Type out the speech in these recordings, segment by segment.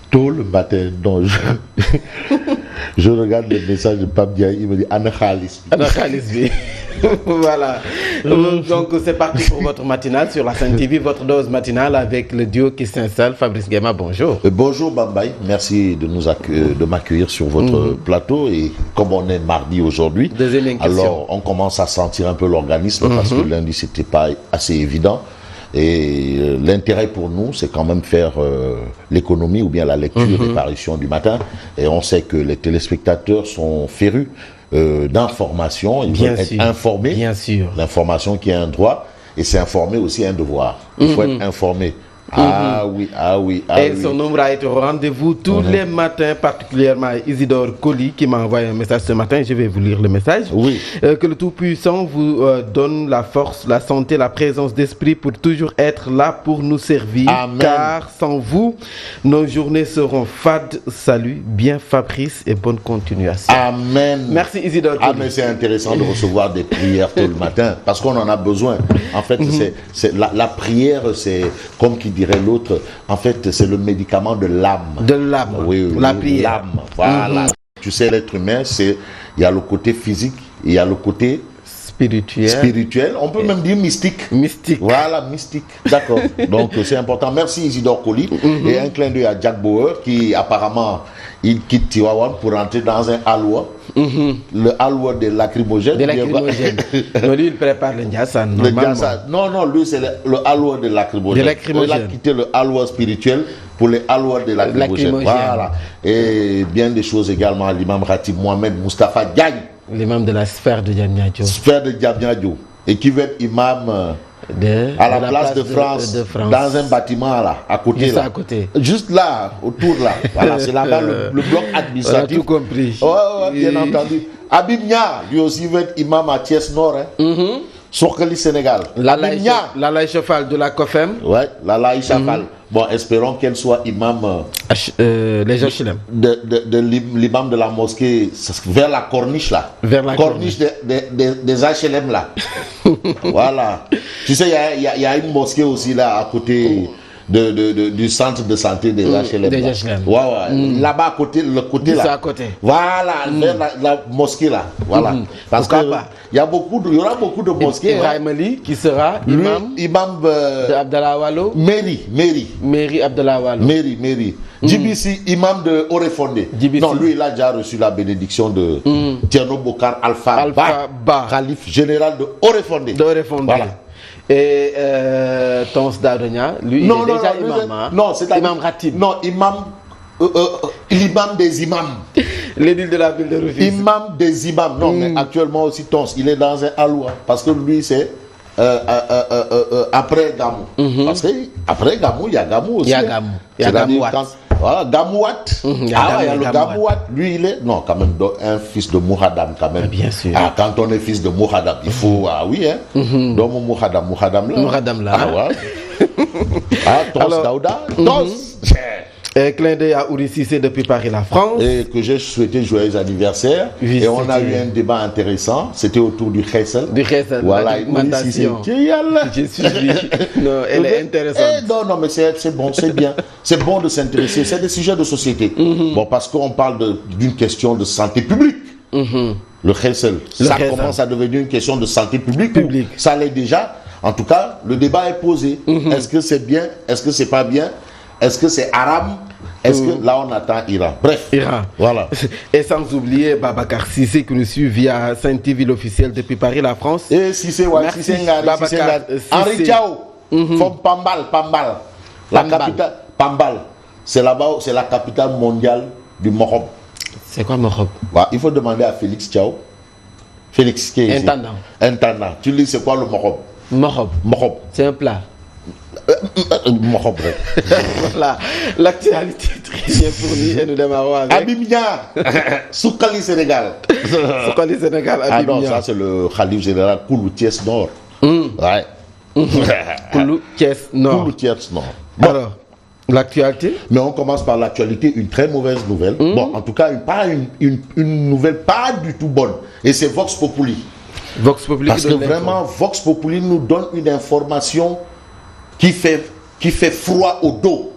tôt le matin. Donc, je regarde le message de Pape Diaye, il me dit Anna Khalis. Anna Khalis, voilà. Donc, c'est parti pour votre matinale sur la Sen TV, votre dose matinale avec le duo qui s'installe. Fabrice Guema, bonjour. Bonjour Bambaye, merci de m'accueillir sur votre plateau. Et comme on est mardi aujourd'hui, alors on commence à sentir un peu l'organisme parce que lundi, c'était pas assez évident. Et l'intérêt pour nous, c'est quand même faire l'économie ou bien la lecture des parutions du matin. Et on sait que les téléspectateurs sont férus d'informations, ils veulent être informés. Bien sûr. L'information qui est un droit, et c'est informer aussi un devoir. Il faut être informé. Ah oui, ah oui, ah et oui. son nombre a été au rendez-vous tous les matins, particulièrement Isidore Colli qui m'a envoyé un message ce matin. Je vais vous lire le message. Oui. Que le Tout-Puissant vous donne la force, la santé, la présence d'esprit pour toujours être là pour nous servir. Amen. Car sans vous, nos journées seront fades. Salut, bien Fabrice et bonne continuation. Amen. Merci Isidore Colli. Ah mais c'est intéressant de recevoir des prières tôt le matin parce qu'on en a besoin. En fait, la prière, c'est comme qui dirait l'autre, en fait, c'est le médicament de l'âme. De l'âme, oui, la prière. L'âme, voilà. Tu sais, l'être humain, il y a le côté physique, il y a le côté spirituel. On peut même dire mystique. Mystique. Voilà, mystique. D'accord. Donc, c'est important. Merci Isidore Colli. Et un clin d'œil à Jack Bauer qui, apparemment, il quitte Tiwawan pour entrer dans un halwa. Le halwa des lacrymogènes. Des lacrymogènes. Non, lui, il prépare le Ndiassa, normalement. Non, lui, c'est le halwa des lacrymogènes. Il a quitté le halwa spirituel pour les halwa des lacrymogènes. Voilà. Et bien des choses également à l'imam Khatib Mohamed Mustafa Diagne. L'imam de la sphère de Diamniadio. Sphère de Diamniadio. Et qui veut être imam à la place de France, dans un bâtiment là, à côté. Juste là. à côté. Juste là, autour là. Voilà, c'est là-bas le bloc administratif. On a tout compris. Bien entendu. Abib Nia, lui aussi veut être imam à Thiès Nord. Sokali Sénégal. Lalaï Chafal de la COFEM. Ouais, Lalaï Chafal. Bon, espérons qu'elle soit imam les HLM. de l'imam de la mosquée vers la corniche là. Vers la corniche des HLM là. Voilà. Tu sais, il y a une mosquée aussi là à côté du centre de santé des HLM. Des HLM. Ouais. Là-bas à côté, le côté là. C'est à côté. Voilà, vers la mosquée là. Voilà. Parce que il y aura beaucoup de mosquées. Ibrahim Ali qui sera imam de Abdallah Wallo. Mairie Abdallah Wallo. Mairie. JBC, imam de Orefondé. Non, lui, il a déjà reçu la bénédiction de Tierno Bokar Alpha Ba, calife général de Orefondé. Voilà. Et Tons Dadonia, lui, il est déjà imam. Non, c'est imam Khatib. Non, l'imam des imams. L'édile de la ville de Rufisque. Imam des imams. Non, mais actuellement aussi Tons, il est dans un aloua. Parce que lui, c'est après Gamou. Parce qu'après Gamou, il y a Gamou aussi. Il y a Gamouat. Voilà, Gamouat. Il y a le Gamouat. Lui, il est, non, quand même, un fils de Mouhadam, quand même. Bien sûr. Quand on est fils de Mouhadam, il faut, oui, hein. Donc, Mouhadam là. Tons Daouda. Tons. Clin d'œil à Ouri Cissé depuis Paris, la France. Et que j'ai souhaité joyeux anniversaire. Oui, et on a eu un débat intéressant. C'était autour du Khessel. Voilà, Ouri Cissé. J'ai suivi. Non, elle est intéressante. Non, mais c'est bon, c'est bien. C'est bon de s'intéresser. C'est des sujets de société. Bon, parce qu'on parle d'une question de santé publique. Le Khessel. Ça commence à devenir une question de santé publique. Ça l'est déjà. En tout cas, le débat est posé. Est-ce que c'est bien? Est-ce que c'est pas bien? Est-ce que c'est arabe? Est-ce que là on attend Iran? Bref. Iran. Voilà. Et sans oublier Babacar Cissé qui nous suit via Sen TV l'officiel depuis Paris, la France. Et Cissé, ouais. Merci Babacar. Henri Tchao. Pambal. La capitale. Pambal. C'est là-bas, c'est la capitale mondiale du Mohob. C'est quoi Mohob? Ouais, il faut demander à Félix Tchao. Félix qui est intendant. Tu dis c'est quoi le Mohob? Mohob. C'est un plat. Voilà, l'actualité très bien fournie et nous démarrons avec Abimia, Soukali Sénégal. Abimia. Ah non, ça c'est le Khalif général Koulou Thiès Nord. Ouais. Koulou Thiès Nord. Bon. Alors, l'actualité. Mais on commence par l'actualité, une très mauvaise nouvelle. Bon, en tout cas, une nouvelle pas du tout bonne. Et c'est Vox Populi. Parce que vraiment, Vox Populi nous donne une information qui fait froid au dos.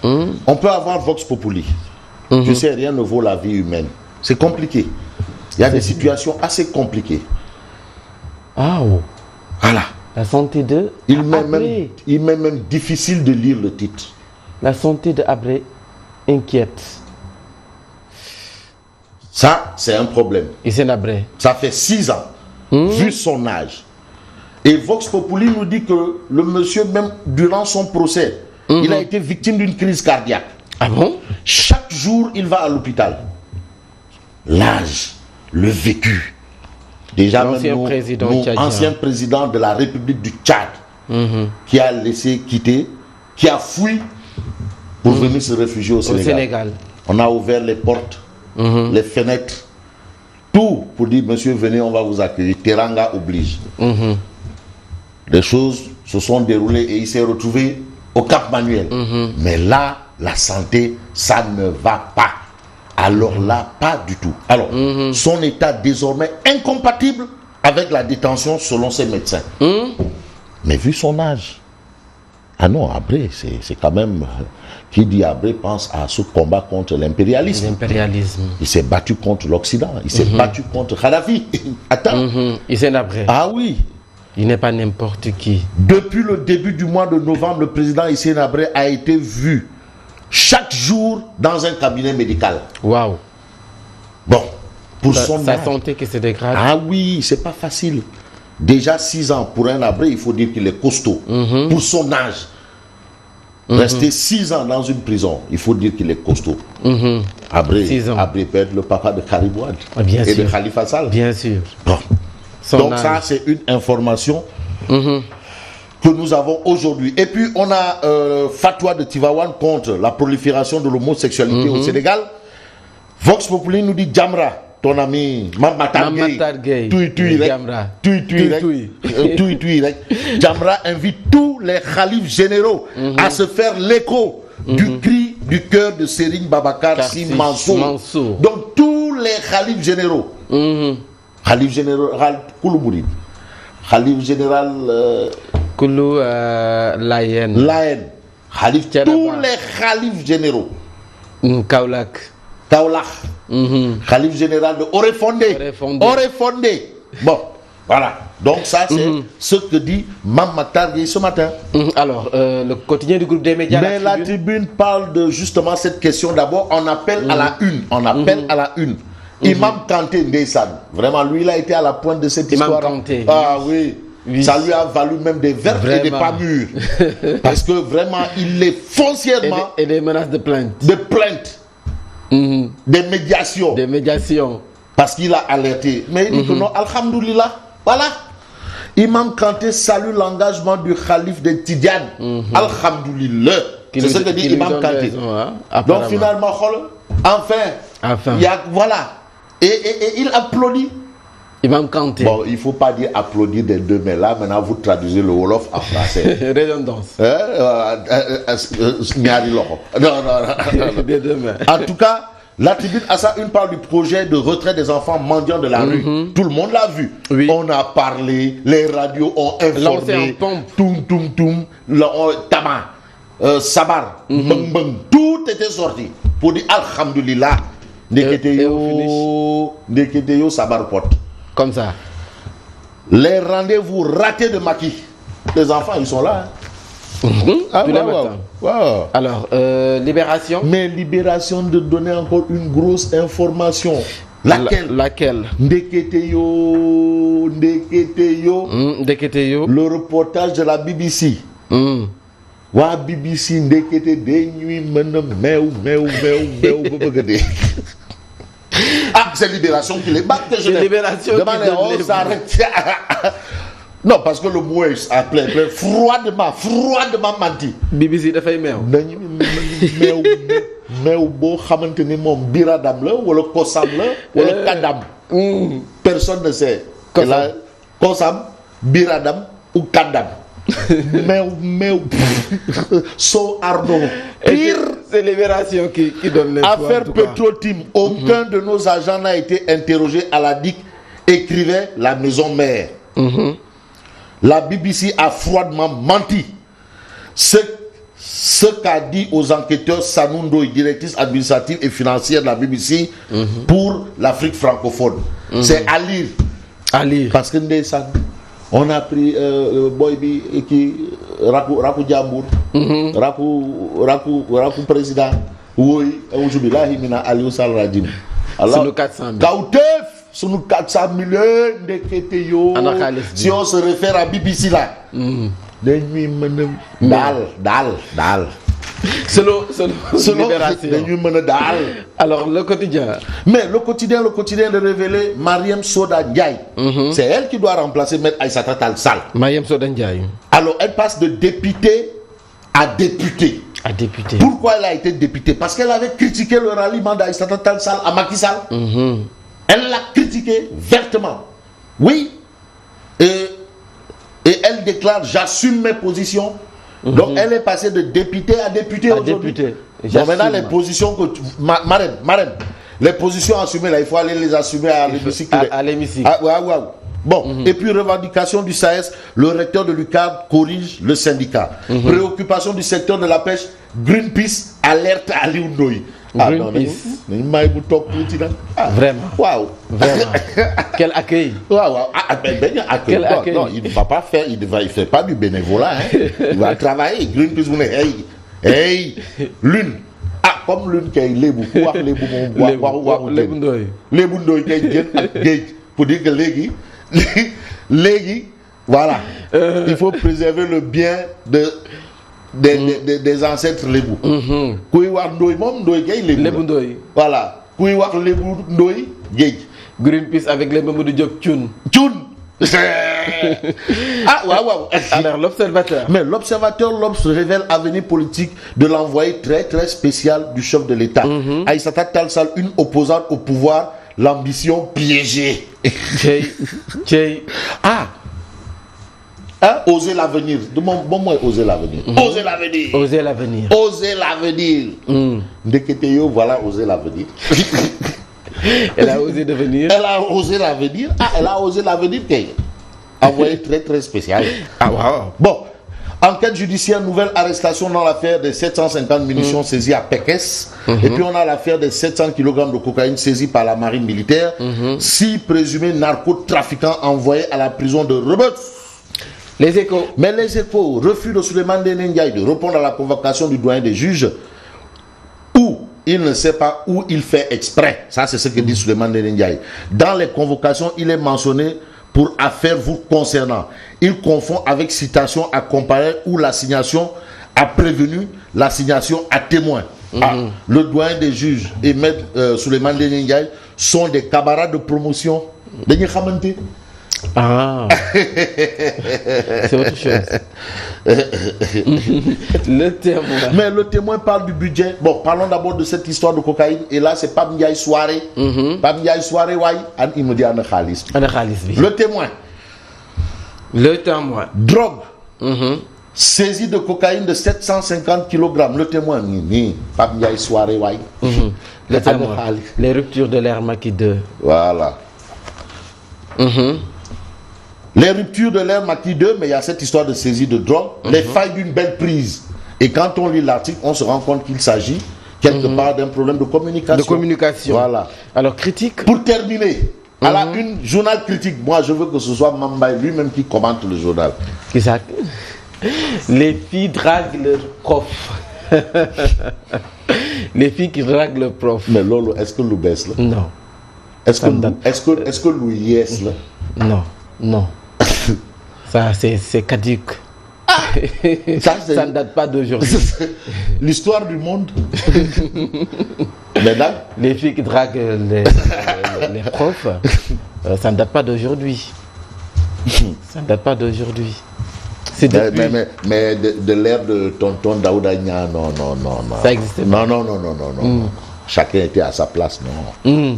On peut avoir Vox Populi. Tu sais, rien ne vaut la vie humaine. C'est compliqué. Il y a des situations assez compliquées. Ah, oh. Voilà. La santé de Il m'est même difficile de lire le titre. La santé de Habré inquiète. Ça, c'est un problème. Hissène Habré. Ça fait 6 ans, vu son âge. Et Vox Populi nous dit que le monsieur, même durant son procès, il a été victime d'une crise cardiaque. Ah bon? Chaque jour, il va à l'hôpital. L'âge, le vécu. Déjà, l'ancien ancien président de la République du Tchad, qui a laissé quitter, qui a fui pour venir se réfugier au Sénégal. On a ouvert les portes, les fenêtres, tout pour dire, monsieur, venez, on va vous accueillir. Teranga oblige. Les choses se sont déroulées et il s'est retrouvé au Cap Manuel. Mais là, la santé, ça ne va pas. Alors là, pas du tout. Alors, son état désormais incompatible avec la détention selon ses médecins. Mais vu son âge, ah non, Habré, c'est quand même... Qui dit Habré pense à ce combat contre l'impérialisme. L'impérialisme. Il s'est battu contre l'Occident. Il s'est battu contre Kadhafi. Attends. Hissène Habré. Ah oui. Il n'est pas n'importe qui. Depuis le début du mois de novembre, le président Hissène Habré a été vu chaque jour dans un cabinet médical. Waouh. Bon, pour sa santé qui se dégrade. Ah oui, c'est pas facile. Déjà 6 ans pour un Habré, il faut dire qu'il est costaud. Pour son âge. Rester 6 ans dans une prison, il faut dire qu'il est costaud. Habré peut être le papa de Karim Wade et de Khalifa Sall. Bien sûr. Bon. Donc ça, c'est une information que nous avons aujourd'hui. Et puis, on a fatwa de Tivaouane contre la prolifération de l'homosexualité au Sénégal. Vox Populi nous dit Jamra, ton ami Mamatar Gueye. Jamra invite tous les khalifs généraux à se faire l'écho du cri du cœur de Serigne Babacar Sy Mansour. Donc, tous les khalifs généraux. Khalif général Koulou Mouride. Khalif général Koulou Layen. Khalif, tous les khalifs généraux. Kaolack. Khalif général de Orefondé. Bon, voilà. Donc ça, c'est ce que dit Mamatar Gueye ce matin. Alors, le quotidien du groupe des médias. Mais la tribune parle de justement cette question. D'abord, on appelle à la une. Imam Kanté Ndeyssan, vraiment lui il a été à la pointe de cette Imam histoire. Kanté. Ah oui. Ça lui a valu même des vertes et des pas mûres. Parce que vraiment il est foncièrement... Et des menaces de plainte. Des médiations. Parce qu'il a alerté. Mais il dit que non, alhamdoulilah, voilà. Imam Kanté salue l'engagement du calife de Tidiane. Alhamdoulilah. C'est ce que dit Imam Kanté. Donc finalement, enfin. Voilà. Et il applaudit. Imam Kanté. Bon, il ne faut pas dire applaudir des deux mains là. Maintenant, vous traduisez le Wolof en français. Redondance. Non. Des deux mains. En tout cas, la tribune a ça, une part du projet de retrait des enfants mendiants de la rue. Tout le monde l'a vu. Oui. On a parlé, les radios ont informé. Toum, Tama, Sabar, Bang Bang, tout était sorti. Pour dire Alhamdulillah. Ndeketeyo Sabar Pot. Comme ça. Les rendez-vous ratés de Macky. Les enfants, ils sont là. Alors, Libération. Mais Libération de donner encore une grosse information. Laquelle Ndeketeyo. Le reportage de la BBC. Wa BBC ndekete de nuit mena mew. Ah, c'est Libération qui les bat. C'est Libération qui les s'arrête. Non, parce que le mot est appelé froidement menti. BBC dafay mew. Mew bo xamanteni mom biradam la wala kosam la wala kadam. Personne ne sait. Kosam, biradam ou kadam. Mew. So Arnaud. Pire. C'est Libération qui donne les affaire Petro-Tim. Aucun de nos agents n'a été interrogé à la DIC, écrivait la maison mère. La BBC a froidement menti. Ce ce qu'a dit aux enquêteurs Sanou Ndoye, directrice administrative et financière de la BBC pour l'Afrique francophone. C'est à lire. À lire. Parce que on a pris Boybi qui Raku Djambour, Raku président. Oui, aujourd'hui là, il y a Aliou Salradim. Alors, sur 400 000. Kautef, sur nous 400 millions de Keteyo. Si on se réfère à BBC là. Dal. Selon Libération. Alors, le quotidien. Mais le quotidien de révéler Mariam Soda Ndiaye. C'est elle qui doit remplacer Maître Aïssata Tall Sall. Mariam Soda Ndiaye. Alors, elle passe de députée à députée. Pourquoi elle a été députée? Parce qu'elle avait critiqué le ralliement d'Aïssata Tall Sall à Macky Sall. Elle l'a critiqué vertement. Oui. Et elle déclare: j'assume mes positions. Donc elle est passée de députée à députée aujourd'hui. Donc maintenant les positions que Marème, les positions assumées là, il faut aller les assumer à l'hémicycle. À l'hémicycle. Bon, et puis revendication du SAES, le recteur de l'UCAD corrige le syndicat. Préoccupation du secteur de la pêche, Greenpeace alerte à Aliou Ndoye. Vraiment. Vraiment. Quel accueil. Quel accueil. Non, il ne va pas faire, il ne fait pas du bénévolat. Il va travailler. Greenpeace, vous hey, Lune. Comme Lune qui est Lébou. Lébou Ndoye qui est pour dire que Légui, voilà. Il faut préserver le bien des ancêtres Lébou. Voilà. Greenpeace avec les Mamadou Diop Tchoun. Alors l'observateur. Mais l'observateur, l'Obs révèle avenir politique de l'envoyé très très spécial du chef de l'État. Aïssata Tall Sall, une opposante au pouvoir, l'ambition piégée. Oser l'avenir. Bon moi, oser l'avenir. Oser l'avenir. Ndeketeyo, voilà, oser l'avenir. Elle a osé devenir. Elle a osé l'avenir. Elle a osé l'avenir. Envoyé très très spécial. Bon. Enquête judiciaire, nouvelle arrestation dans l'affaire des 750 munitions saisies à Pékès. Et puis on a l'affaire des 700 kg de cocaïne saisie par la marine militaire. 6 présumés narcotrafiquants envoyés à la prison de Rebeuth. Les Échos. Mais les Échos, refus de Souleymane Ndéné Ndiaye de répondre à la convocation du doyen des juges, où il ne sait pas où il fait exprès. Ça, c'est ce que dit Souleymane Ndéné Ndiaye. Dans les convocations, il est mentionné pour affaires vous concernant. Il confond avec citation à comparer où l'assignation a prévenu l'assignation à témoin. Le doyen des juges et Maître Souleymane Ndéné Ndiaye sont des camarades de promotion. C'est autre chose. Le témoin. Mais le témoin parle du budget. Bon, parlons d'abord de cette histoire de cocaïne. Et là, c'est Pam Ndiaye Soirée. Pam Ndiaye Soirée, il me dit Anna Khalis. Le témoin. Drogue. Saisie de cocaïne de 750 kg. Le témoin. Pam Ndiaye Soirée, Le témoin. Les ruptures de l'ère Macky 2. Voilà. Les ruptures de l'ère Macky 2, mais il y a cette histoire de saisie de drogue, les failles d'une belle prise. Et quand on lit l'article, on se rend compte qu'il s'agit quelque part d'un problème de communication. Voilà. Alors, critique. Pour terminer, à la une, journal critique. Moi, je veux que ce soit Mambay lui-même qui commente le journal. Qui ça? Les filles draguent leur prof. Les filles qui draguent leur prof. Mais Lolo, est-ce que Lou baisse là? Non. Est-ce que Lou yes là? Non. Ça, c'est caduc. Ça ne date pas d'aujourd'hui. L'histoire du monde. Mesdames, les filles qui draguent les profs, ça ne date pas d'aujourd'hui. Mais de l'ère de tonton Daouda Nia, non. Ça existait pas. Non. Chacun était à sa place, non. Non.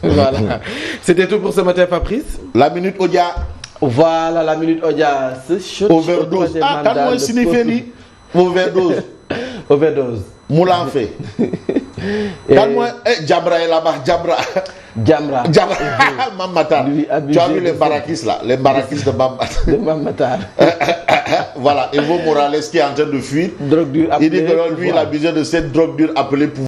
Voilà. C'était tout pour ce matin, Fabrice. La minute Odia. Voilà, la minute Odia. Overdose. Quand moi signifie overdose. Overdose. Moulin fait. Calme-moi, Djambra est là-bas, Djambra. Djambra. Mamata. Tu as vu les barakis là, les barakis de Mamata. Voilà, Evo Morales qui est en train de fuir. Drogue dure il dit que lui, il a besoin de cette drogue dure appelée pouvoir.